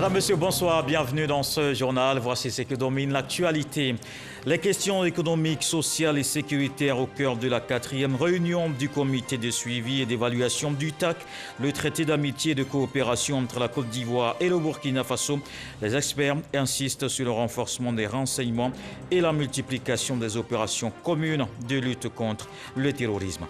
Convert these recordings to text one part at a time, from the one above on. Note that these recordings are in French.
Madame, Monsieur, bonsoir, bienvenue dans ce journal. Voici ce que domine l'actualité. Les questions économiques, sociales et sécuritaires au cœur de la 4e réunion du comité de suivi et d'évaluation du TAC, le traité d'amitié et de coopération entre la Côte d'Ivoire et le Burkina Faso. Les experts insistent sur le renforcement des renseignements et la multiplication des opérations communes de lutte contre le terrorisme.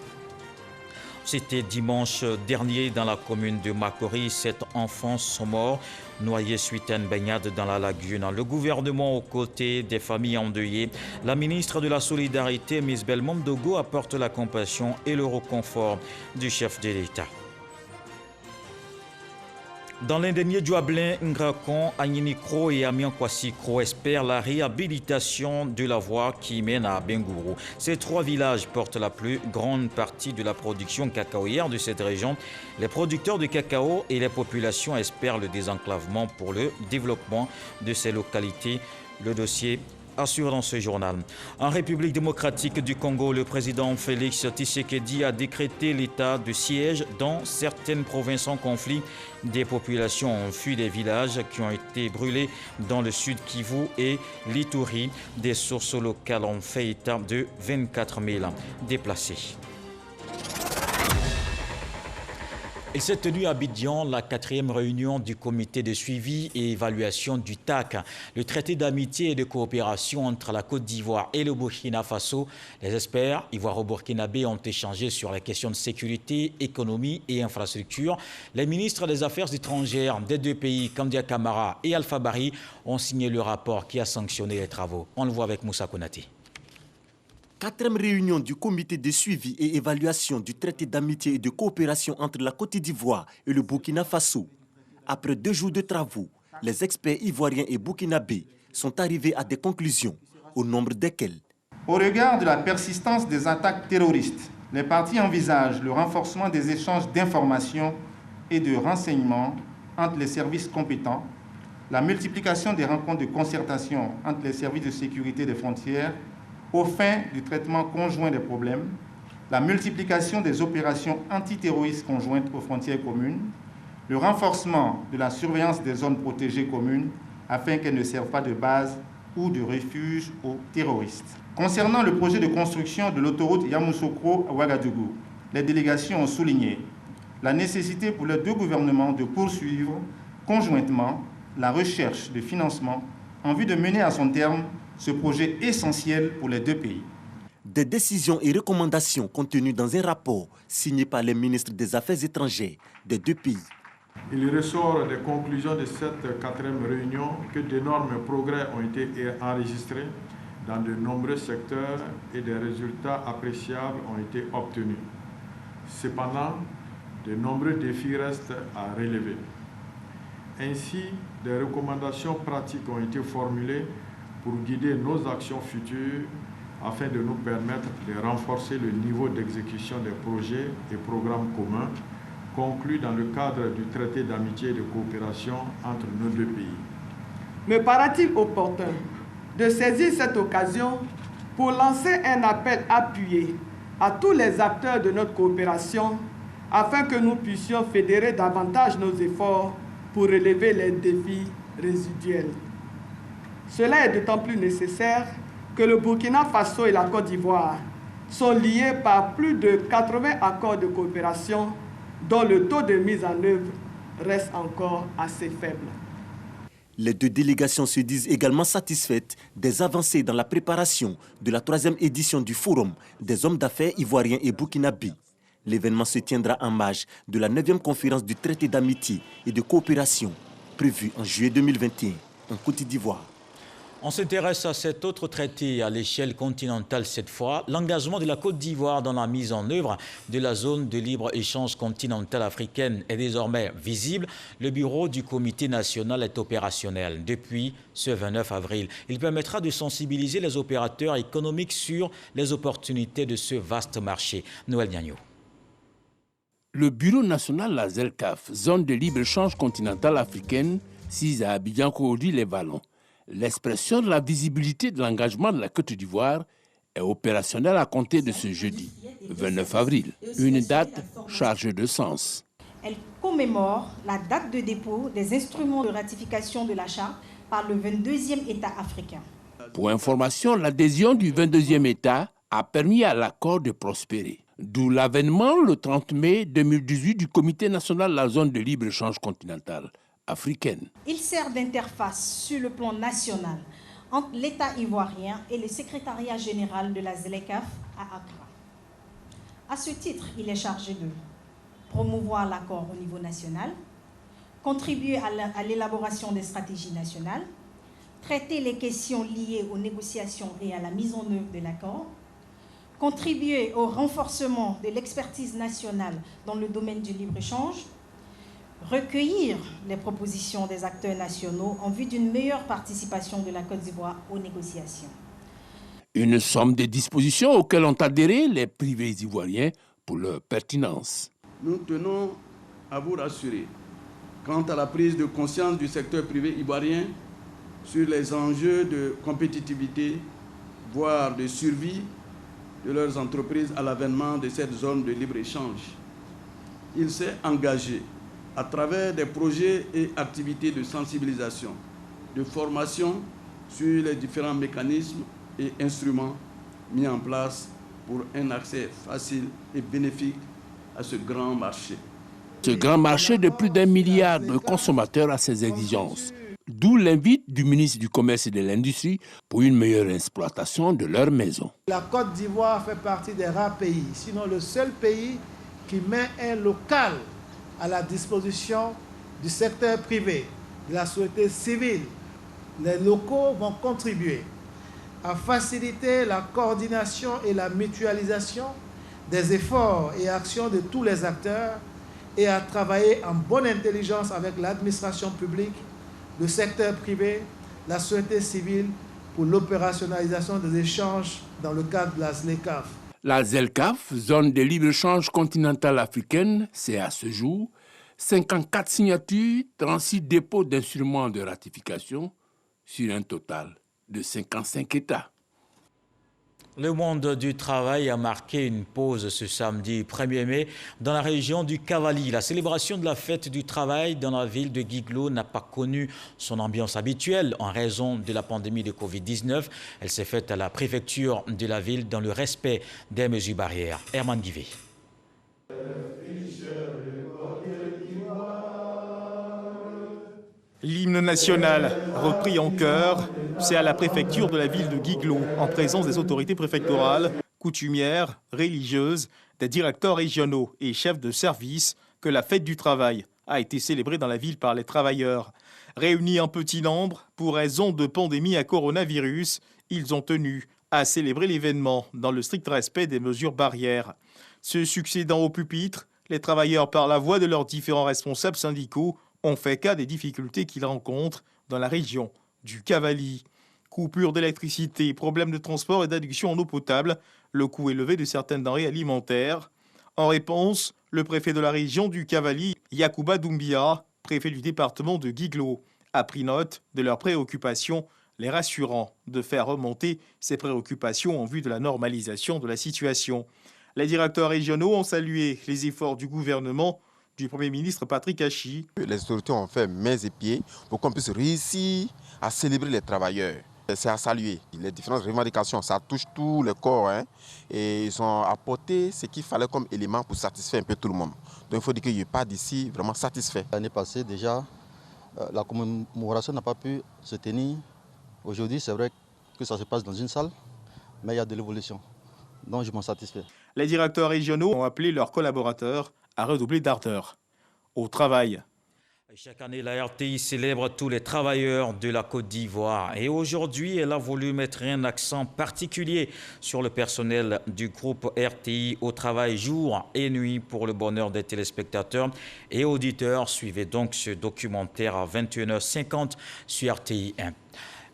C'était dimanche dernier dans la commune de Makori. 7 enfants sont morts, noyés suite à une baignade dans la lagune. Le gouvernement, aux côtés des familles endeuillées, la ministre de la Solidarité, Ms. Belmondo Dogo, apporte la compassion et le réconfort du chef de l'État. Dans l'indénié Douablin, Ngrakon, Agninikro et Amiankwassikro espèrent la réhabilitation de la voie qui mène à Bengourou. Ces 3 villages portent la plus grande partie de la production cacaoyère de cette région. Les producteurs de cacao et les populations espèrent le désenclavement pour le développement de ces localités. Le dossier assure dans ce journal. En République démocratique du Congo, le président Félix Tshisekedi a décrété l'état de siège dans certaines provinces en conflit. Des populations ont fui des villages qui ont été brûlés dans le sud Kivu et l'Ituri. Des sources locales ont fait état de 24 000 déplacés. Il s'est tenu à Abidjan la 4e réunion du comité de suivi et évaluation du TAC, le traité d'amitié et de coopération entre la Côte d'Ivoire et le Burkina Faso. Les experts ivoiro-burkinabés ont échangé sur les questions de sécurité, économie et infrastructure. Les ministres des Affaires étrangères des 2 pays, Kandia Camara et Alpha Bari, ont signé le rapport qui a sanctionné les travaux. On le voit avec Moussa Konaté. 4e réunion du comité de suivi et évaluation du traité d'amitié et de coopération entre la Côte d'Ivoire et le Burkina Faso. Après 2 jours de travaux, les experts ivoiriens et burkinabés sont arrivés à des conclusions, au nombre desquelles. Au regard de la persistance des attaques terroristes, les parties envisagent le renforcement des échanges d'informations et de renseignements entre les services compétents, la multiplication des rencontres de concertation entre les services de sécurité des frontières aux fins du traitement conjoint des problèmes, la multiplication des opérations antiterroristes conjointes aux frontières communes, le renforcement de la surveillance des zones protégées communes afin qu'elles ne servent pas de base ou de refuge aux terroristes. Concernant le projet de construction de l'autoroute Yamoussoukro à Ouagadougou, les délégations ont souligné la nécessité pour les 2 gouvernements de poursuivre conjointement la recherche de financement en vue de mener à son terme ce projet essentiel pour les 2 pays. Des décisions et recommandations contenues dans un rapport signé par les ministres des Affaires étrangères des 2 pays. Il ressort des conclusions de cette 4e réunion que d'énormes progrès ont été enregistrés dans de nombreux secteurs et des résultats appréciables ont été obtenus. Cependant, de nombreux défis restent à relever. Ainsi, des recommandations pratiques ont été formulées pour guider nos actions futures afin de nous permettre de renforcer le niveau d'exécution des projets et programmes communs conclus dans le cadre du traité d'amitié et de coopération entre nos 2 pays. Me paraît-il opportun de saisir cette occasion pour lancer un appel appuyé à tous les acteurs de notre coopération afin que nous puissions fédérer davantage nos efforts pour relever les défis résiduels. Cela est d'autant plus nécessaire que le Burkina Faso et la Côte d'Ivoire sont liés par plus de 80 accords de coopération dont le taux de mise en œuvre reste encore assez faible. Les 2 délégations se disent également satisfaites des avancées dans la préparation de la 3e édition du Forum des hommes d'affaires ivoiriens et burkinabés. L'événement se tiendra en marge de la 9e conférence du traité d'amitié et de coopération prévue en juillet 2021 en Côte d'Ivoire. On s'intéresse à cet autre traité à l'échelle continentale cette fois. L'engagement de la Côte d'Ivoire dans la mise en œuvre de la zone de libre-échange continentale africaine est désormais visible. Le bureau du comité national est opérationnel depuis ce 29 avril. Il permettra de sensibiliser les opérateurs économiques sur les opportunités de ce vaste marché. Noël Niagno. Le bureau national, la ZELCAF, zone de libre-échange continentale africaine, sise à Abidjan-Corory-les-Vallons. L'expression de la visibilité de l'engagement de la Côte d'Ivoire est opérationnelle à compter de ce jeudi, 29 avril. Une date chargée de sens. Elle commémore commémore la date de dépôt des instruments de ratification de la Charte par le 22e État africain. Pour information, l'adhésion du 22e État a permis à l'accord de prospérer. D'où l'avènement le 30 mai 2018 du Comité national de la zone de libre-échange continentale africaine. Il sert d'interface sur le plan national entre l'État ivoirien et le secrétariat général de la ZLECAf à Accra. À ce titre, il est chargé de promouvoir l'accord au niveau national, contribuer à l'élaboration des stratégies nationales, traiter les questions liées aux négociations et à la mise en œuvre de l'accord, contribuer au renforcement de l'expertise nationale dans le domaine du libre-échange, recueillir les propositions des acteurs nationaux en vue d'une meilleure participation de la Côte d'Ivoire aux négociations. Une somme de dispositions auxquelles ont adhéré les privés ivoiriens pour leur pertinence. Nous tenons à vous rassurer quant à la prise de conscience du secteur privé ivoirien sur les enjeux de compétitivité, voire de survie de leurs entreprises à l'avènement de cette zone de libre-échange. Il s'est engagé à travers des projets et activités de sensibilisation, de formation sur les différents mécanismes et instruments mis en place pour un accès facile et bénéfique à ce grand marché. Ce grand marché de plus d'1 milliard de consommateurs a ses exigences. D'où l'invite du ministre du Commerce et de l'Industrie pour une meilleure exploitation de leurs maisons. La Côte d'Ivoire fait partie des rares pays, sinon le seul pays qui met un local à la disposition du secteur privé, de la société civile. Les locaux vont contribuer à faciliter la coordination et la mutualisation des efforts et actions de tous les acteurs et à travailler en bonne intelligence avec l'administration publique, le secteur privé, la société civile pour l'opérationnalisation des échanges dans le cadre de la ZLECAf. La ZLECAf, zone de libre-échange continentale africaine, c'est à ce jour 54 signatures, 36 dépôts d'instruments de ratification sur un total de 55 États. Le monde du travail a marqué une pause ce samedi 1er mai dans la région du Cavally. La célébration de la fête du travail dans la ville de Guiglo n'a pas connu son ambiance habituelle en raison de la pandémie de Covid-19. Elle s'est faite à la préfecture de la ville dans le respect des mesures barrières. Herman Guivé. L'hymne national, repris en chœur, c'est à la préfecture de la ville de Guiglo, en présence des autorités préfectorales, coutumières, religieuses, des directeurs régionaux et chefs de service, que la fête du travail a été célébrée dans la ville par les travailleurs. Réunis en petit nombre, pour raison de pandémie à coronavirus, ils ont tenu à célébrer l'événement dans le strict respect des mesures barrières. Se succédant au pupitre, les travailleurs, par la voix de leurs différents responsables syndicaux, ont fait cas des difficultés qu'ils rencontrent dans la région du Cavally. Coupure d'électricité, problèmes de transport et d'adduction en eau potable, le coût élevé de certaines denrées alimentaires. En réponse, le préfet de la région du Cavally, Yacouba Doumbia, préfet du département de Guiglo, a pris note de leurs préoccupations, les rassurant de faire remonter ces préoccupations en vue de la normalisation de la situation. Les directeurs régionaux ont salué les efforts du gouvernement du Premier ministre Patrick Hachi. Les autorités ont fait mains et pieds pour qu'on puisse réussir à célébrer les travailleurs. C'est à saluer. Les différentes revendications, ça touche tous les corps et ils ont apporté ce qu'il fallait comme élément pour satisfaire un peu tout le monde. Donc il faut dire qu'il n'y ait pas d'ici vraiment satisfait. L'année passée déjà, la commémoration n'a pas pu se tenir. Aujourd'hui, c'est vrai que ça se passe dans une salle, mais il y a de l'évolution. Donc je m'en satisfais. Les directeurs régionaux ont appelé leurs collaborateurs à redoubler d'ardeur au travail. Chaque année, la RTI célèbre tous les travailleurs de la Côte d'Ivoire. Et aujourd'hui, elle a voulu mettre un accent particulier sur le personnel du groupe RTI au travail jour et nuit pour le bonheur des téléspectateurs et auditeurs. Suivez donc ce documentaire à 21h50 sur RTI 1.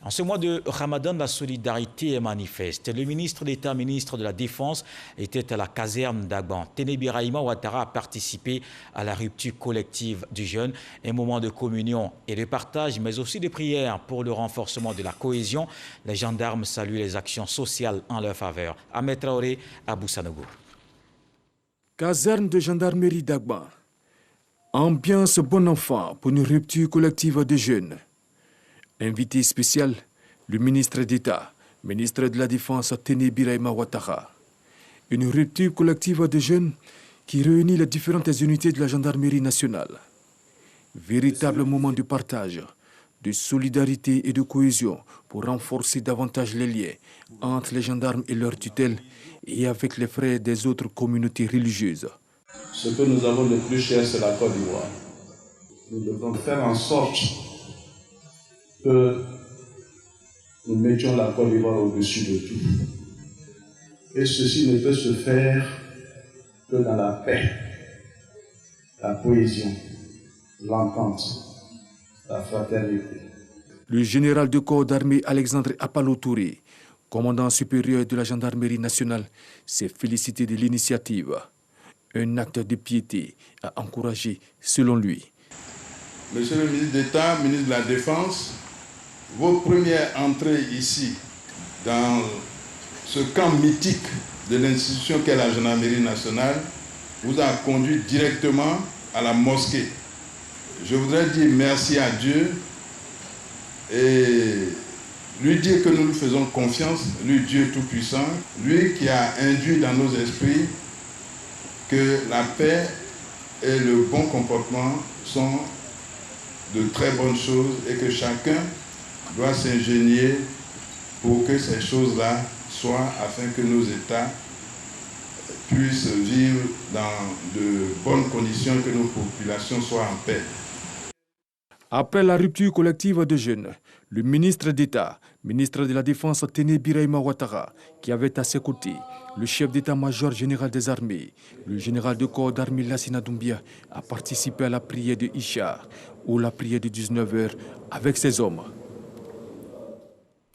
En ce mois de Ramadan, la solidarité est manifeste. Le ministre d'État, ministre de la Défense, était à la caserne d'Agban. Ténébiraïma Ouattara a participé à la rupture collective du jeûne, un moment de communion et de partage, mais aussi de prière pour le renforcement de la cohésion. Les gendarmes saluent les actions sociales en leur faveur. Ahmed Traoré, à Boussanogo. Caserne de gendarmerie d'Agban. Ambiance bon enfant pour une rupture collective de jeunes. Invité spécial, le ministre d'État, ministre de la Défense Téné Birahima Ouattara. Une rupture collective de jeunes qui réunit les différentes unités de la gendarmerie nationale. Véritable moment de partage, de solidarité et de cohésion pour renforcer davantage les liens entre les gendarmes et leurs tutelles et avec les frères des autres communautés religieuses. Ce que nous avons de plus cher, c'est la Côte d'Ivoire. Nous devons faire en sorte que nous mettions la Côte d'Ivoire au-dessus de tout. Et ceci ne peut se faire que dans la paix, la cohésion, l'entente, la fraternité. Le général de corps d'armée Alexandre Apalo Touré, commandant supérieur de la gendarmerie nationale, s'est félicité de l'initiative. Un acte de piété à encourager selon lui. Monsieur le ministre d'État, ministre de la Défense, votre première entrée ici, dans ce camp mythique de l'institution qu'est la gendarmerie nationale, vous a conduit directement à la mosquée. Je voudrais dire merci à Dieu et lui dire que nous lui faisons confiance, lui Dieu Tout-Puissant, lui qui a induit dans nos esprits que la paix et le bon comportement sont de très bonnes choses et que chacun doit s'ingénier pour que ces choses-là soient, afin que nos États puissent vivre dans de bonnes conditions, que nos populations soient en paix. Après la rupture collective de jeunes, le ministre d'État, ministre de la Défense Téné Birahima Ouattara, qui avait à ses côtés le chef d'état-major général des armées, le général de corps d'armée Lassina Doumbia, a participé à la prière de Isha, ou la prière de 19h, avec ses hommes.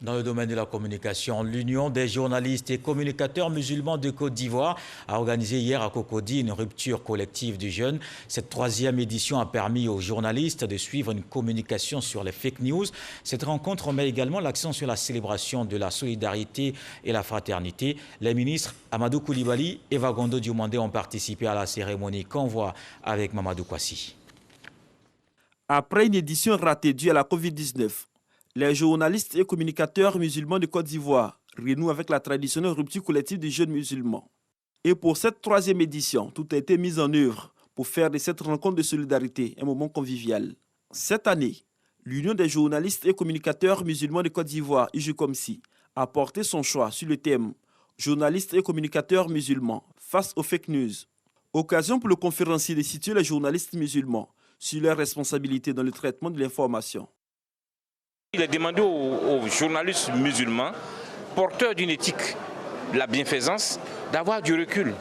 Dans le domaine de la communication, l'Union des journalistes et communicateurs musulmans de Côte d'Ivoire a organisé hier à Cocody une rupture collective du jeûne. Cette troisième édition a permis aux journalistes de suivre une communication sur les fake news. Cette rencontre met également l'accent sur la célébration de la solidarité et la fraternité. Les ministres Amadou Koulibaly et Eva Gondo Diomandé ont participé à la cérémonie convoi avec Mamadou Kwasi. Après une édition ratée due à la Covid-19, les journalistes et communicateurs musulmans de Côte d'Ivoire renouent avec la traditionnelle rupture collective des jeunes musulmans. Et pour cette troisième édition, tout a été mis en œuvre pour faire de cette rencontre de solidarité un moment convivial. Cette année, l'Union des journalistes et communicateurs musulmans de Côte d'Ivoire, UJCOMSI, a porté son choix sur le thème « Journalistes et communicateurs musulmans face aux fake news ». Occasion pour le conférencier de situer les journalistes musulmans sur leurs responsabilités dans le traitement de l'information. Il est demandé aux journalistes musulmans, porteurs d'une éthique de la bienfaisance, d'avoir du recul,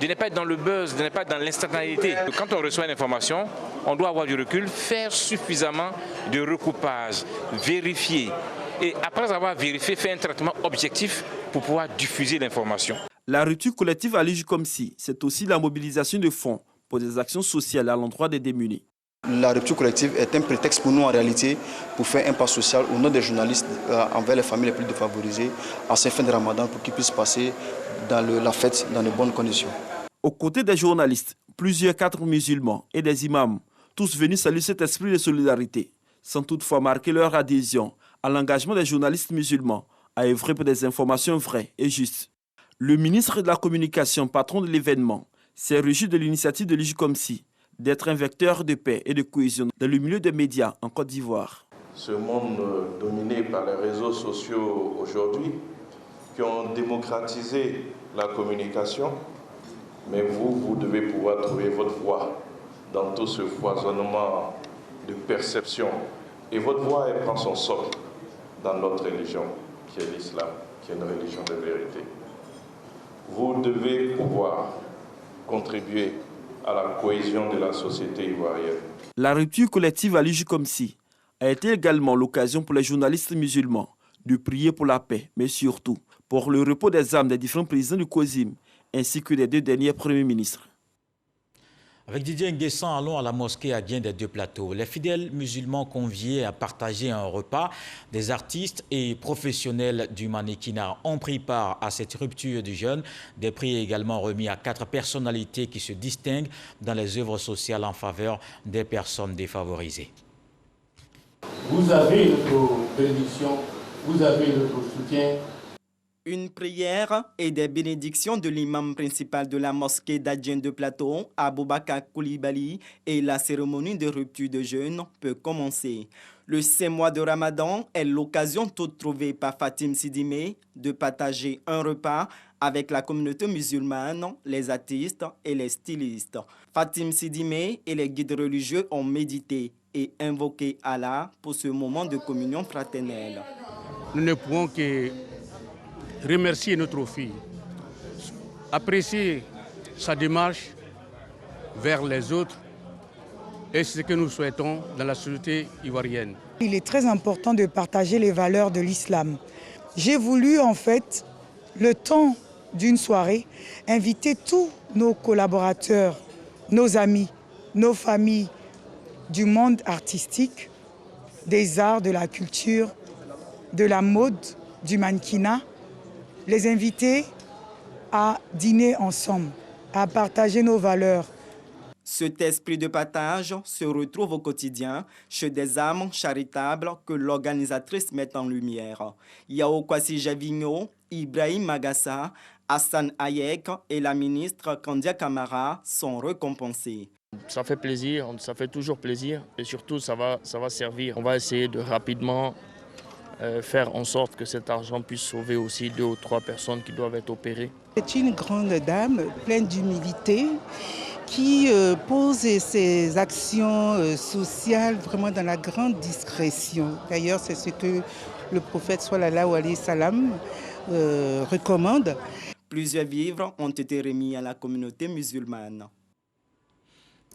de ne pas être dans le buzz, de ne pas être dans l'instantanéité. Quand on reçoit une information, on doit avoir du recul, faire suffisamment de recoupage, vérifier. Et après avoir vérifié, faire un traitement objectif pour pouvoir diffuser l'information. La rupture collective à l'UJCOMSI, c'est aussi la mobilisation de fonds pour des actions sociales à l'endroit des démunis. La rupture collective est un prétexte pour nous en réalité pour faire un pas social au nom des journalistes envers les familles les plus défavorisées en cette fin de Ramadan pour qu'ils puissent passer dans la fête dans de bonnes conditions. Aux côtés des journalistes, plusieurs cadres musulmans et des imams, tous venus saluer cet esprit de solidarité, sans toutefois marquer leur adhésion à l'engagement des journalistes musulmans à œuvrer pour des informations vraies et justes. Le ministre de la Communication, patron de l'événement, s'est réjoui de l'initiative de l'UJCOMSI d'être un vecteur de paix et de cohésion dans le milieu des médias en Côte d'Ivoire. Ce monde dominé par les réseaux sociaux aujourd'hui, qui ont démocratisé la communication, mais vous devez pouvoir trouver votre voix dans tout ce foisonnement de perception. Et votre voix, elle prend son socle dans notre religion, qui est l'islam, qui est une religion de vérité. Vous devez pouvoir contribuer à la cohésion de la société ivoirienne. La rupture collective à l'UJCOMSI a été également l'occasion pour les journalistes musulmans de prier pour la paix, mais surtout pour le repos des âmes des différents présidents du COSIM ainsi que des deux derniers premiers ministres. Avec Didier Nguessan, allons à la mosquée à Guin des Deux Plateaux. Les fidèles musulmans conviés à partager un repas, des artistes et professionnels du mannequinat ont pris part à cette rupture du jeûne. Des prix également remis à 4 personnalités qui se distinguent dans les œuvres sociales en faveur des personnes défavorisées. Vous avez notre bénédiction, vous avez notre soutien. Une prière et des bénédictions de l'imam principal de la mosquée d'Adjien de Plateau, Aboubakar Koulibaly, et la cérémonie de rupture de jeûne peut commencer. Le 5 mois de Ramadan est l'occasion toute trouvée par Fatim Sidimé de partager un repas avec la communauté musulmane, les artistes et les stylistes. Fatim Sidimé et les guides religieux ont médité et invoqué Allah pour ce moment de communion fraternelle. Nous ne pouvons que remercier notre fille, apprécier sa démarche vers les autres et c'est ce que nous souhaitons dans la société ivoirienne. Il est très important de partager les valeurs de l'islam. J'ai voulu en fait, le temps d'une soirée, inviter tous nos collaborateurs, nos amis, nos familles du monde artistique, des arts, de la culture, de la mode, du mannequinat, les inviter à dîner ensemble, à partager nos valeurs. Cet esprit de partage se retrouve au quotidien chez des âmes charitables que l'organisatrice met en lumière. Yao Kwasi Javigno, Ibrahim Magassa, Hassan Hayek et la ministre Kandia Kamara sont récompensés. Ça fait plaisir, ça fait toujours plaisir et surtout ça va servir. On va essayer de rapidement faire en sorte que cet argent puisse sauver aussi 2 ou 3 personnes qui doivent être opérées. C'est une grande dame pleine d'humilité qui pose ses actions sociales vraiment dans la grande discrétion. D'ailleurs, c'est ce que le prophète sallallahu alayhi wa sallam recommande. Plusieurs vivres ont été remis à la communauté musulmane.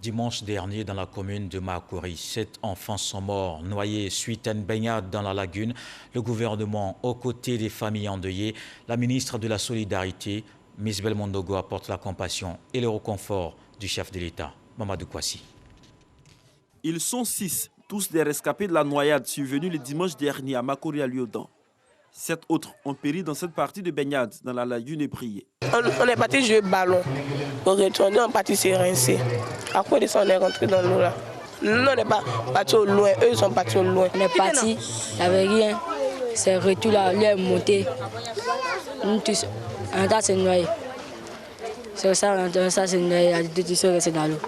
Dimanche dernier, dans la commune de Makori, 7 enfants sont morts, noyés suite à une baignade dans la lagune. Le gouvernement, aux côtés des familles endeuillées, la ministre de la Solidarité, Miss Belmondogo, apporte la compassion et le réconfort du chef de l'État, Mamadou Kwasi. Ils sont 6, tous des rescapés de la noyade survenue le dimanche dernier à Makori à Lyodan. 7 autres ont péri dans cette partie de baignade dans la lagune ébriée. On est parti jouer ballon. Pour retourner, on est parti se rincer. Après de ça, on est rentré dans l'eau là. Nous, on n'est pas parti au loin, eux ils sont partis au loin. On est parti, il n'y avait rien. C'est retour là, lui est monté. Nous tous, un tas s'est noyé. C'est ça, s'est noyé, il y a 2 qui sont restés dans l'eau.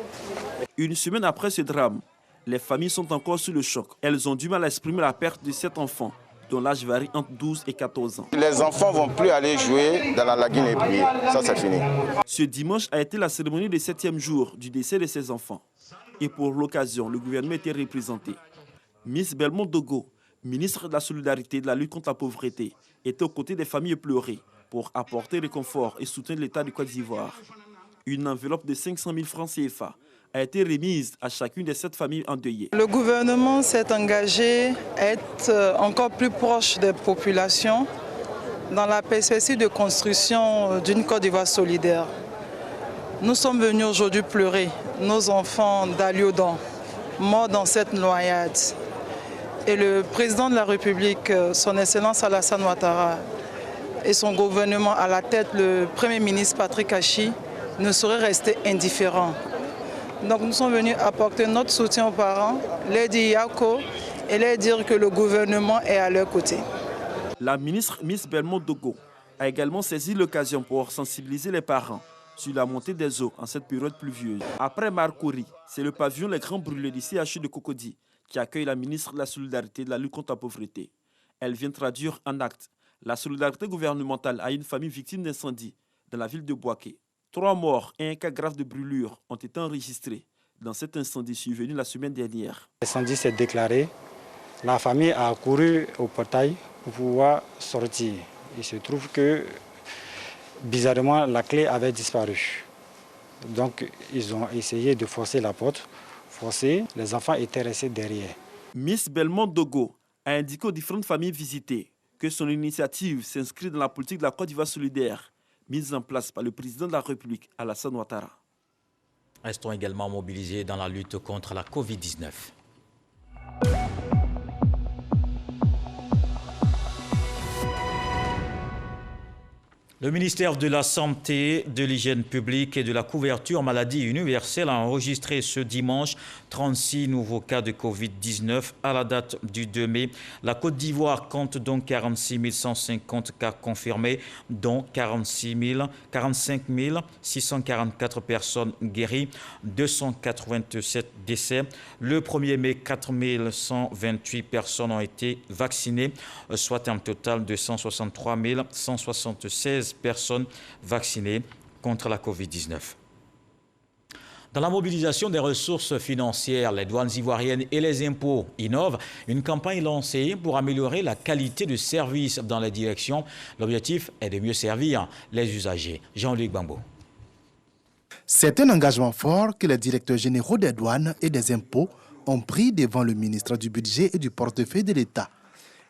Une semaine après ce drame, les familles sont encore sous le choc. Elles ont du mal à exprimer la perte de 7 enfants, dont l'âge varie entre 12 et 14 ans. Les enfants ne vont plus aller jouer dans la lagune et prier. Ça, c'est fini. Ce dimanche a été la cérémonie du 7e jour du décès de ces enfants. Et pour l'occasion, le gouvernement était représenté. Miss Belmondogo, ministre de la Solidarité et de la lutte contre la pauvreté, était aux côtés des familles pleurées pour apporter réconfort et soutenir l'État du Côte d'Ivoire. Une enveloppe de 500 000 francs CFA a été remise à chacune des 7 familles endeuillées. Le gouvernement s'est engagé à être encore plus proche des populations dans la perspective de construction d'une Côte d'Ivoire solidaire. Nous sommes venus aujourd'hui pleurer nos enfants d'Aliodan, morts dans cette noyade. Et le président de la République, son Excellence Alassane Ouattara, et son gouvernement à la tête, le Premier ministre Patrick Achi, ne sauraient rester indifférents. Donc nous sommes venus apporter notre soutien aux parents, leur dire Yako et leur dire que le gouvernement est à leur côté. La ministre Miss Belmondogo a également saisi l'occasion pour sensibiliser les parents sur la montée des eaux en cette période pluvieuse. Après Marcouri, c'est le pavillon Les Grands Brûlés du CHU de Cocody qui accueille la ministre de la Solidarité et de la lutte contre la pauvreté. Elle vient traduire en acte la solidarité gouvernementale à une famille victime d'incendie dans la ville de Bouaké. 3 morts et un cas grave de brûlure ont été enregistrés dans cet incendie survenu la semaine dernière. L'incendie s'est déclaré. La famille a couru au portail pour pouvoir sortir. Il se trouve que, bizarrement, la clé avait disparu. Donc, ils ont essayé de forcer la porte. Les enfants étaient restés derrière. Miss Belmondogo a indiqué aux différentes familles visitées que son initiative s'inscrit dans la politique de la Côte d'Ivoire solidaire mise en place par le président de la République, Alassane Ouattara. Restons également mobilisés dans la lutte contre la Covid-19. Le ministère de la Santé, de l'Hygiène publique et de la couverture maladie universelle a enregistré ce dimanche 36 nouveaux cas de Covid-19 à la date du 2 mai. La Côte d'Ivoire compte donc 46 150 cas confirmés, dont 45 644 personnes guéries, 287 décès. Le 1er mai, 4 128 personnes ont été vaccinées, soit un total de 163 176 personnes vaccinées contre la Covid-19. Dans la mobilisation des ressources financières, les douanes ivoiriennes et les impôts innovent. Une campagne lancée pour améliorer la qualité de service dans les directions. L'objectif est de mieux servir les usagers. Jean-Luc Bambo. C'est un engagement fort que les directeurs généraux des douanes et des impôts ont pris devant le ministre du Budget et du Portefeuille de l'État.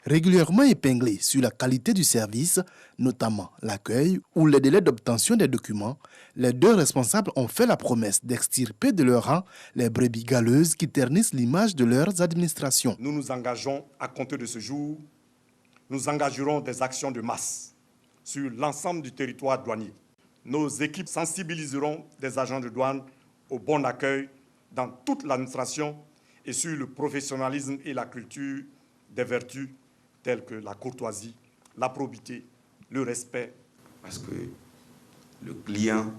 Régulièrement épinglés sur la qualité du service, notamment l'accueil ou les délais d'obtention des documents, les deux responsables ont fait la promesse d'extirper de leur rang les brebis galeuses qui ternissent l'image de leurs administrations. Nous nous engageons à compter de ce jour, nous engagerons des actions de masse sur l'ensemble du territoire douanier. Nos équipes sensibiliseront des agents de douane au bon accueil dans toute l'administration et sur le professionnalisme et la culture des vertus telles que la courtoisie, la probité, le respect. Parce que le client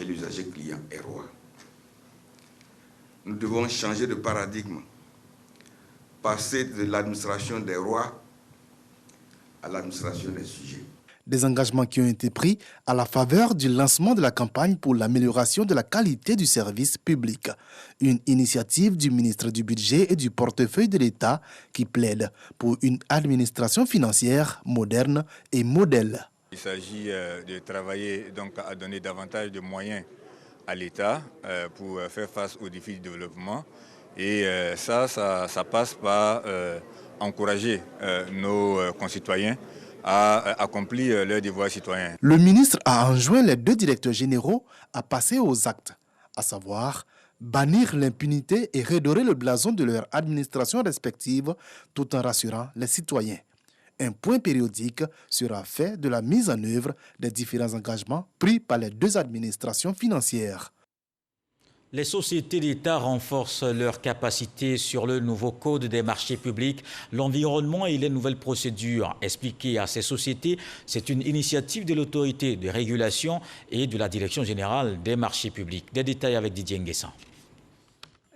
et l'usager client est roi. Nous devons changer de paradigme, passer de l'administration des rois à l'administration des sujets. Des engagements qui ont été pris à la faveur du lancement de la campagne pour l'amélioration de la qualité du service public. Une initiative du ministre du Budget et du Portefeuille de l'État qui plaide pour une administration financière moderne et modèle. Il s'agit de travailler donc à donner davantage de moyens à l'État pour faire face aux défis du développement. Et ça passe par encourager nos concitoyens à accomplir leurs devoirs citoyens. Le ministre a enjoint les deux directeurs généraux à passer aux actes, à savoir bannir l'impunité et redorer le blason de leur administration respective tout en rassurant les citoyens. Un point périodique sera fait de la mise en œuvre des différents engagements pris par les deux administrations financières. Les sociétés d'État renforcent leurs capacités sur le nouveau code des marchés publics, l'environnement et les nouvelles procédures. Expliquer à ces sociétés, c'est une initiative de l'autorité de régulation et de la Direction générale des marchés publics. Des détails avec Didier Nguessan.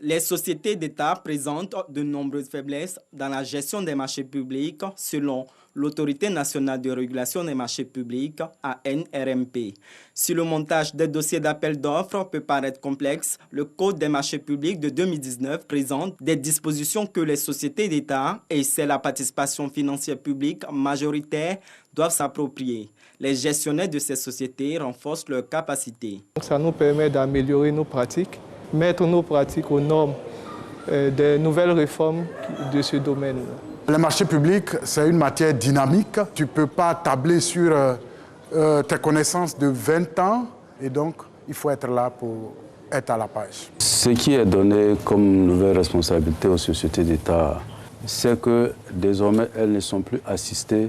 Les sociétés d'État présentent de nombreuses faiblesses dans la gestion des marchés publics selon l'Autorité nationale de régulation des marchés publics, ANRMP. Si le montage des dossiers d'appel d'offres peut paraître complexe, le Code des marchés publics de 2019 présente des dispositions que les sociétés d'État et celles à participation financière publique majoritaire doivent s'approprier. Les gestionnaires de ces sociétés renforcent leurs capacités. Ça nous permet d'améliorer nos pratiques, mettre nos pratiques aux normes des nouvelles réformes de ce domaine. Les marchés publics, c'est une matière dynamique. Tu ne peux pas tabler sur tes connaissances de 20 ans et donc il faut être là pour être à la page. Ce qui est donné comme nouvelle responsabilité aux sociétés d'État, c'est que désormais elles ne sont plus assistées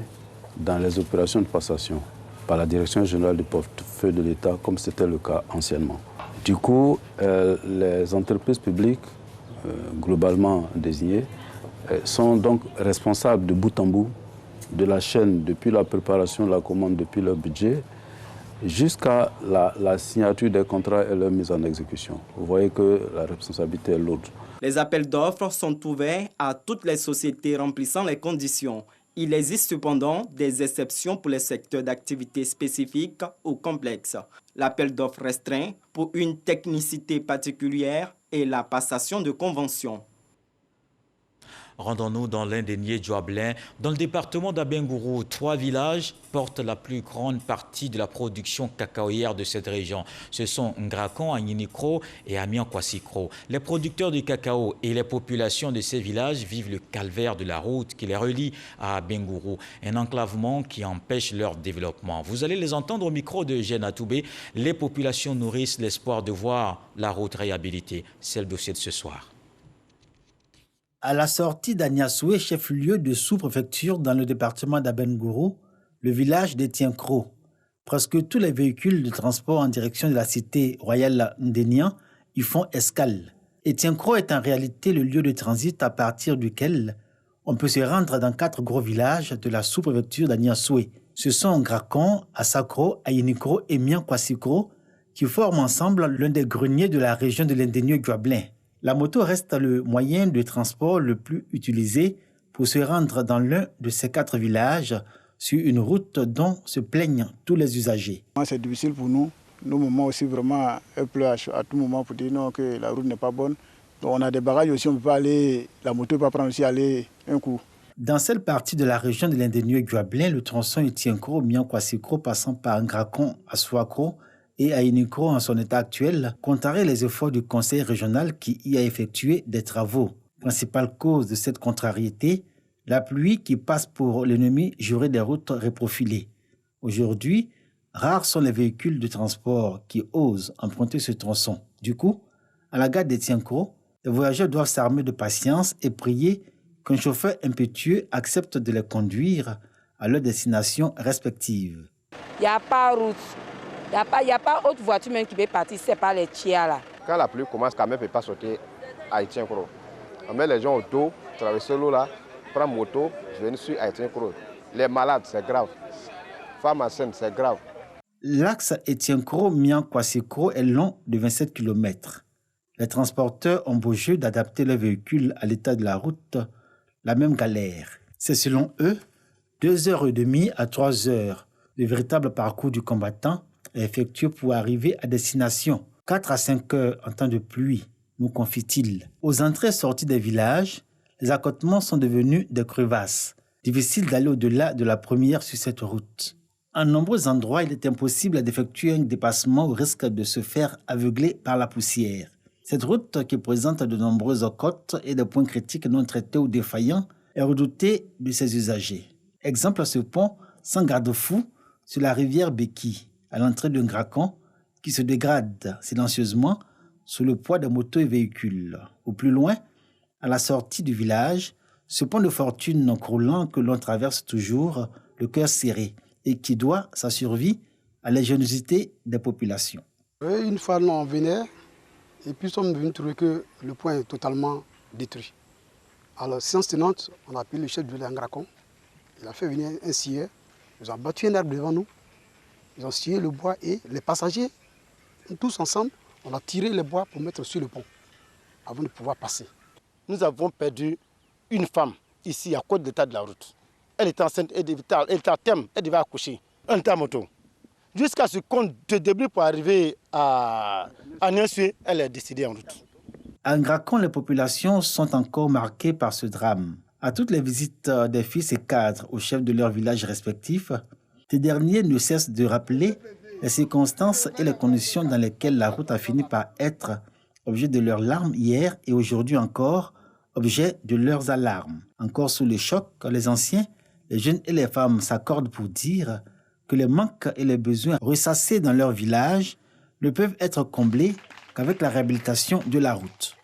dans les opérations de passation par la Direction générale du portefeuille de l'État comme c'était le cas anciennement. Du coup, les entreprises publiques, globalement désignées, sont donc responsables de bout en bout de la chaîne, depuis la préparation de la commande, depuis leur budget, jusqu'à la signature des contrats et leur mise en exécution. Vous voyez que la responsabilité est lourde. Les appels d'offres sont ouverts à toutes les sociétés remplissant les conditions. Il existe cependant des exceptions pour les secteurs d'activité spécifiques ou complexes. L'appel d'offres restreint pour une technicité particulière et la passation de conventions. Rendons-nous dans l'Indénié Djoablin. Dans le département d'Abengourou, 3 villages portent la plus grande partie de la production cacaoyère de cette région. Ce sont Ngrakon, Agninikro et Amiankwasikro. Les producteurs de cacao et les populations de ces villages vivent le calvaire de la route qui les relie à Abengourou, un enclavement qui empêche leur développement. Vous allez les entendre au micro de Eugène Atoubé. Les populations nourrissent l'espoir de voir la route réhabilitée. C'est le dossier de ce soir. À la sortie d'Agnasoué, chef-lieu de sous-préfecture dans le département d'Abengourou, le village d'Etienkrou. Presque tous les véhicules de transport en direction de la cité royale Ndénian y font escale. Etienkrou est en réalité le lieu de transit à partir duquel on peut se rendre dans 4 gros villages de la sous-préfecture d'Agnasoué. Ce sont Ngrakon, Asakro, Ayinikro et Miankwasikro qui forment ensemble l'un des greniers de la région de l'Indénié Djoablin. La moto reste le moyen de transport le plus utilisé pour se rendre dans l'un de ces 4 villages sur une route dont se plaignent tous les usagers. C'est difficile pour nous. Nos moments aussi vraiment pleurent à tout moment pour dire non, que la route n'est pas bonne. Donc on a des bagages aussi, on peut pas aller, la moto peut prendre aussi aller un coup. Dans cette partie de la région de l'Indénié Djoablin, le tronçon Etienkrou, Miankwasikro passant par Ngrakon, Aswakro et Ayinikro en son état actuel, contrarie les efforts du conseil régional qui y a effectué des travaux. Principale cause de cette contrariété, la pluie qui passe pour l'ennemi juré des routes reprofilées. Aujourd'hui, rares sont les véhicules de transport qui osent emprunter ce tronçon. Du coup, à la gare d'Etienkrou, les voyageurs doivent s'armer de patience et prier qu'un chauffeur impétueux accepte de les conduire à leur destination respective. Il n'y a pas de route. Il n'y a pas autre voiture même qui peut partir, c'est pas les tiers là. Quand la pluie commence, quand même, ne peut pas sauter à Etienkrou. On met les gens au dos, traverser l'eau là, prendre moto, venir sur Etienkrou. Les malades, c'est grave. Femmes enceintes, c'est grave. L'axe Etienkrou-Miankwasikro est long de 27 km. Les transporteurs ont beau jeu d'adapter leurs véhicules à l'état de la route, la même galère. C'est selon eux 2h30 à 3h. Le véritable parcours du combattant est effectué pour arriver à destination. 4 à 5 heures en temps de pluie, nous confie-t-il. Aux entrées et sorties des villages, les accotements sont devenus des crevasses. Difficile d'aller au-delà de la première sur cette route. En nombreux endroits, il est impossible d'effectuer un dépassement au risque de se faire aveugler par la poussière. Cette route, qui présente de nombreuses côtes et des points critiques non traités ou défaillants, est redoutée de ses usagers. Exemple, ce pont sans garde-fou sur la rivière Beki, à l'entrée de Ngrakon, qui se dégrade silencieusement sous le poids des motos et véhicules. Au plus loin, à la sortie du village, ce pont de fortune croulant que l'on traverse toujours, le cœur serré, et qui doit sa survie à l'ingéniosité des populations. Une fois, on venait, et puis nous sommes venus trouver que le pont est totalement détruit. Alors, séance tenante, on a appelé le chef de l'Angrakon. Il a fait venir un scieur. Ils ont battu un arbre devant nous. Ils ont scié le bois et les passagers, tous ensemble, on a tiré le bois pour mettre sur le pont avant de pouvoir passer. Nous avons perdu une femme ici à côté de l'état de la route. Elle était enceinte, elle était à terme, elle devait accoucher. On était à moto. Jusqu'à ce qu'on se débrouille pour arriver à Niansoué, elle est décédée en route. À Ngrakon, les populations sont encore marquées par ce drame. À toutes les visites des fils et cadres aux chefs de leurs villages respectifs, ces derniers ne cessent de rappeler les circonstances et les conditions dans lesquelles la route a fini par être objet de leurs larmes hier et aujourd'hui encore objet de leurs alarmes. Encore sous le choc, les anciens, les jeunes et les femmes s'accordent pour dire que les manques et les besoins ressassés dans leur village ne peuvent être comblés qu'avec la réhabilitation de la route.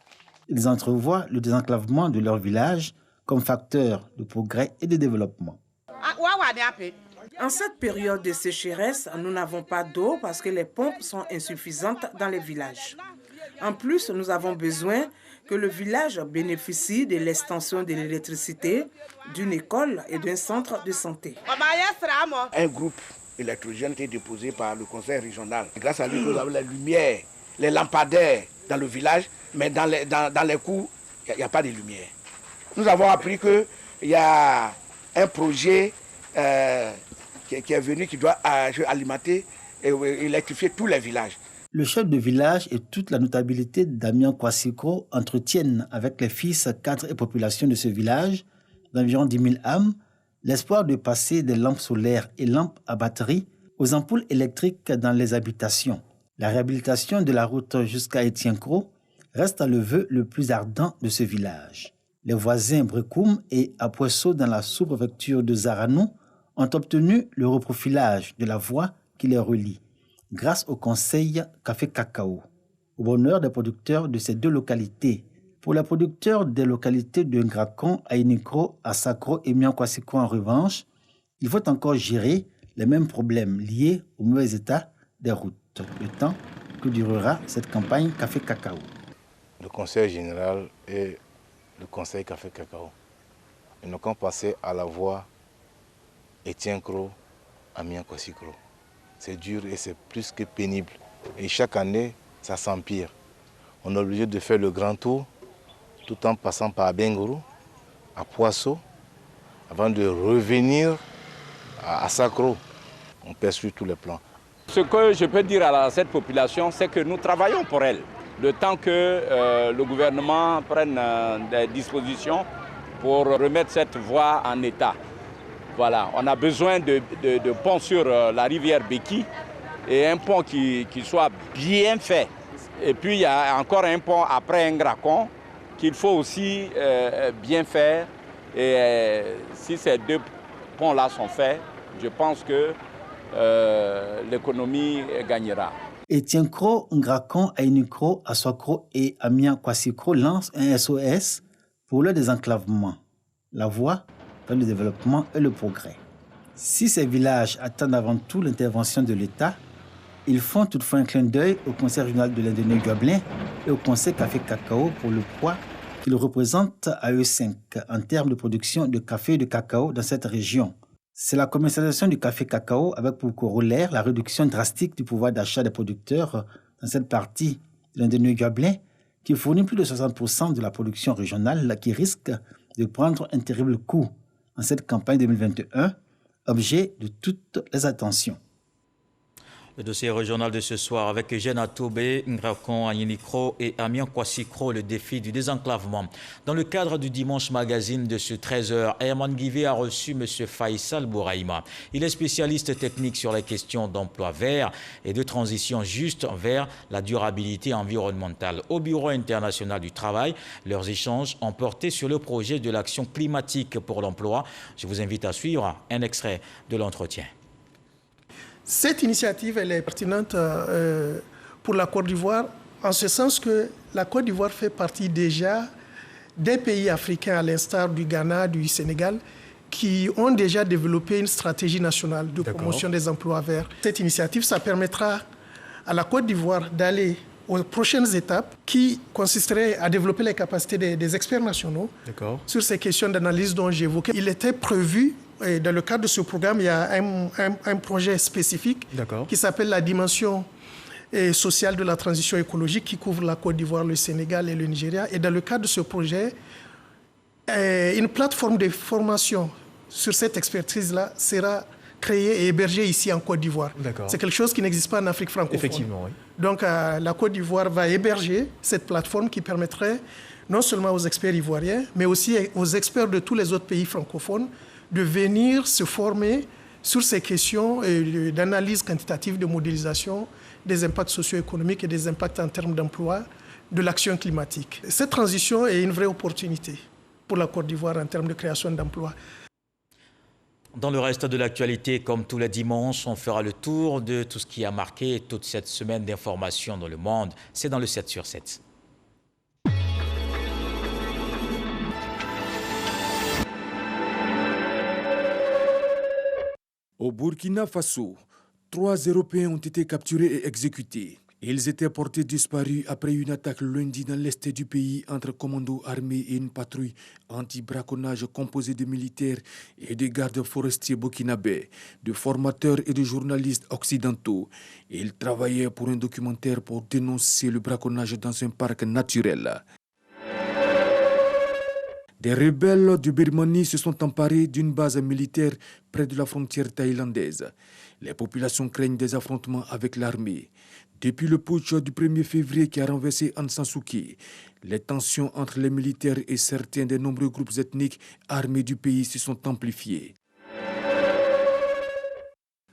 Ils entrevoient le désenclavement de leur village comme facteur de progrès et de développement. En cette période de sécheresse, nous n'avons pas d'eau parce que les pompes sont insuffisantes dans les villages. En plus, nous avons besoin que le village bénéficie de l'extension de l'électricité, d'une école et d'un centre de santé. Un groupe électrogène qui est déposé par le conseil régional. Grâce à lui, nous avons les lumières, les lampadaires dans le village, mais dans les cours, il n'y a pas de lumière. Nous avons appris qu'il y a un projet qui est venu, qui doit alimenter et électrifier tous les villages. Le chef de village et toute la notabilité d'Amian Kwasiko entretiennent avec les fils, cadres et populations de ce village, d'environ 10 000 âmes, l'espoir de passer des lampes solaires et lampes à batterie aux ampoules électriques dans les habitations. La réhabilitation de la route jusqu'à Etienko reste le vœu le plus ardent de ce village. Les voisins Brekoum et Apuesso dans la sous-préfecture de Zaranou ont obtenu le reprofilage de la voie qui les relie, grâce au conseil Café Cacao, au bonheur des producteurs de ces deux localités. Pour les producteurs des localités de Ngrakon, Ainikro, Asakro et Miankwasiko en revanche, il faut encore gérer les mêmes problèmes liés au mauvais état des routes, le temps que durera cette campagne Café Cacao. Le conseil général et le conseil Café Cacao, ils n'ont qu'à passer à la voie Etienko à Miankwasiko. C'est dur et c'est plus que pénible. Et chaque année, ça s'empire. On est obligé de faire le grand tour, tout en passant par Bengourou, à Poisson, avant de revenir à Sakro. On perd sur tous les plans. Ce que je peux dire à cette population, c'est que nous travaillons pour elle. Le temps que le gouvernement prenne des dispositions pour remettre cette voie en état. Voilà, on a besoin de ponts sur la rivière Beki et un pont qui soit bien fait. Et puis il y a encore un pont après Ngrakon qu'il faut aussi bien faire. Et si ces deux ponts-là sont faits, je pense que l'économie gagnera. Etienko, Ngrakon, Ainikro, Aswakro et Amian Kwasiko lancent un SOS pour le désenclavement. La voie vers le développement et le progrès. Si ces villages attendent avant tout l'intervention de l'État, ils font toutefois un clin d'œil au Conseil régional de l'Indonésie et au Conseil Café Cacao pour le poids qu'ils représentent à eux 5 en termes de production de café et de cacao dans cette région. C'est la commercialisation du café cacao avec pour corollaire la réduction drastique du pouvoir d'achat des producteurs dans cette partie de l'Indonésie qui fournit plus de 60% de la production régionale qui risque de prendre un terrible coup en cette campagne 2021, objet de toutes les attentions. Le dossier régional de ce soir avec Eugène Atoubé, Ngrakon, Ainikro et Amian Kwasiko, le défi du désenclavement. Dans le cadre du Dimanche Magazine de ce 13h, Herman Guivet a reçu M. Faisal Bouraïma. Il est spécialiste technique sur les questions d'emploi vert et de transition juste vers la durabilité environnementale. Au Bureau international du travail, leurs échanges ont porté sur le projet de l'action climatique pour l'emploi. Je vous invite à suivre un extrait de l'entretien. Cette initiative, elle est pertinente pour la Côte d'Ivoire, en ce sens que la Côte d'Ivoire fait partie déjà des pays africains, à l'instar du Ghana, du Sénégal, qui ont déjà développé une stratégie nationale de promotion des emplois verts. Cette initiative, ça permettra à la Côte d'Ivoire d'aller aux prochaines étapes qui consisteraient à développer les capacités des experts nationaux sur ces questions d'analyse dont j'évoquais. Il était prévu, et dans le cadre de ce programme, il y a un projet spécifique qui s'appelle la dimension sociale de la transition écologique qui couvre la Côte d'Ivoire, le Sénégal et le Nigeria. Et dans le cadre de ce projet, une plateforme de formation sur cette expertise-là sera créée et hébergée ici en Côte d'Ivoire. C'est quelque chose qui n'existe pas en Afrique francophone. Effectivement, oui. Donc la Côte d'Ivoire va héberger cette plateforme qui permettrait non seulement aux experts ivoiriens, mais aussi aux experts de tous les autres pays francophones de venir se former sur ces questions d'analyse quantitative, de modélisation des impacts socio-économiques et des impacts en termes d'emploi de l'action climatique. Cette transition est une vraie opportunité pour la Côte d'Ivoire en termes de création d'emplois. Dans le reste de l'actualité, comme tous les dimanches, on fera le tour de tout ce qui a marqué toute cette semaine d'informations dans le monde. C'est dans le 7 sur 7. Au Burkina Faso, 3 Européens ont été capturés et exécutés. Ils étaient portés disparus après une attaque lundi dans l'est du pays entre commandos armés et une patrouille anti-braconnage composée de militaires et de gardes forestiers burkinabés, de formateurs et de journalistes occidentaux. Ils travaillaient pour un documentaire pour dénoncer le braconnage dans un parc naturel. Des rebelles de Birmanie se sont emparés d'une base militaire près de la frontière thaïlandaise. Les populations craignent des affrontements avec l'armée. Depuis le putsch du 1er février qui a renversé Aung San Suu Kyi, les tensions entre les militaires et certains des nombreux groupes ethniques armés du pays se sont amplifiées.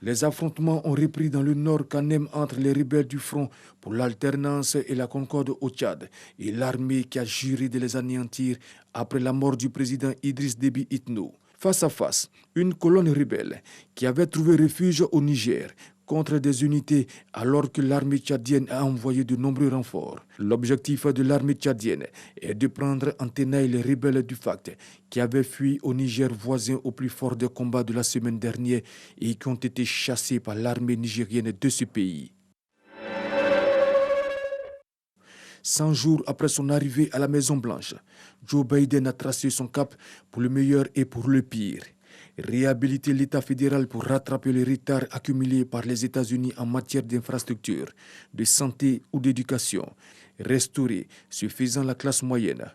Les affrontements ont repris dans le nord Kanem entre les rebelles du Front pour l'alternance et la concorde au Tchad et l'armée qui a juré de les anéantir après la mort du président Idriss Déby Itno. Face à face, une colonne rebelle qui avait trouvé refuge au Niger contre des unités alors que l'armée tchadienne a envoyé de nombreux renforts. L'objectif de l'armée tchadienne est de prendre en tenaille les rebelles du FACT qui avaient fui au Niger voisin au plus fort des combats de la semaine dernière et qui ont été chassés par l'armée nigérienne de ce pays. 100 jours après son arrivée à la Maison-Blanche, Joe Biden a tracé son cap pour le meilleur et pour le pire. Réhabiliter l'État fédéral pour rattraper les retards accumulés par les États-Unis en matière d'infrastructure, de santé ou d'éducation. Restaurer, suffisant la classe moyenne,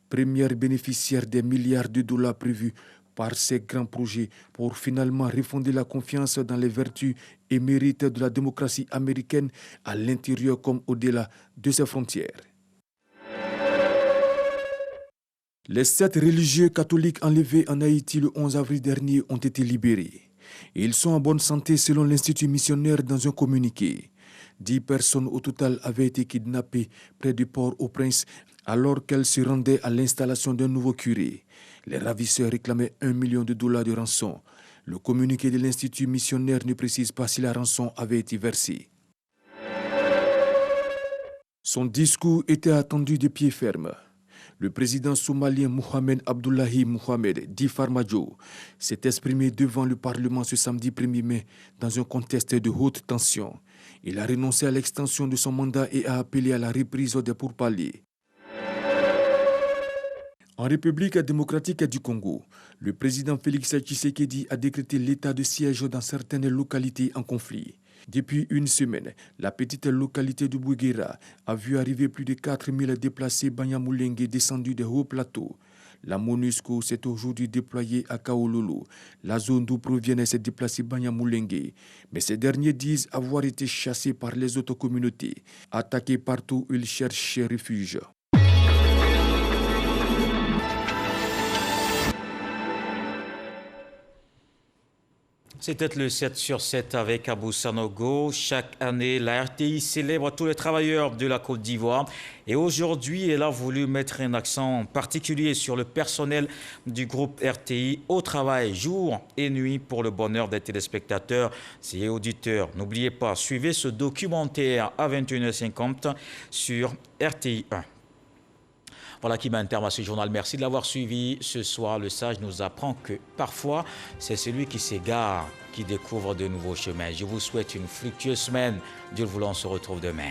première bénéficiaire des milliards de dollars prévus par ces grands projets pour finalement refonder la confiance dans les vertus et mérites de la démocratie américaine à l'intérieur comme au-delà de ses frontières. Les 7 religieux catholiques enlevés en Haïti le 11 avril dernier ont été libérés. Ils sont en bonne santé selon l'Institut missionnaire dans un communiqué. 10 personnes au total avaient été kidnappées près du Port-au-Prince alors qu'elles se rendaient à l'installation d'un nouveau curé. Les ravisseurs réclamaient $1 million de rançon. Le communiqué de l'Institut missionnaire ne précise pas si la rançon avait été versée. Son discours était attendu de pied ferme. Le président somalien Mohamed Abdullahi Mohamed, dit Farmajo, s'est exprimé devant le Parlement ce samedi 1er mai dans un contexte de haute tension. Il a renoncé à l'extension de son mandat et a appelé à la reprise des pourparlers. En République démocratique du Congo, le président Félix Tshisekedi a décrété l'état de siège dans certaines localités en conflit. Depuis une semaine, la petite localité de Bouguera a vu arriver plus de 4000 déplacés Banyamulenge descendus des hauts plateaux. La MONUSCO s'est aujourd'hui déployée à Kaololo, la zone d'où proviennent ces déplacés Banyamulenge. Mais ces derniers disent avoir été chassés par les autres communautés, attaqués partout où ils cherchent refuge. C'était le 7 sur 7 avec Abou Sanogo. Chaque année, la RTI célèbre tous les travailleurs de la Côte d'Ivoire. Et aujourd'hui, elle a voulu mettre un accent particulier sur le personnel du groupe RTI au travail jour et nuit pour le bonheur des téléspectateurs et auditeurs. N'oubliez pas, suivez ce documentaire à 21h50 sur RTI 1. Voilà qui met un terme à ce journal. Merci de l'avoir suivi. Ce soir, le sage nous apprend que parfois, c'est celui qui s'égare qui découvre de nouveaux chemins. Je vous souhaite une fructueuse semaine. Dieu le voulant, on se retrouve demain.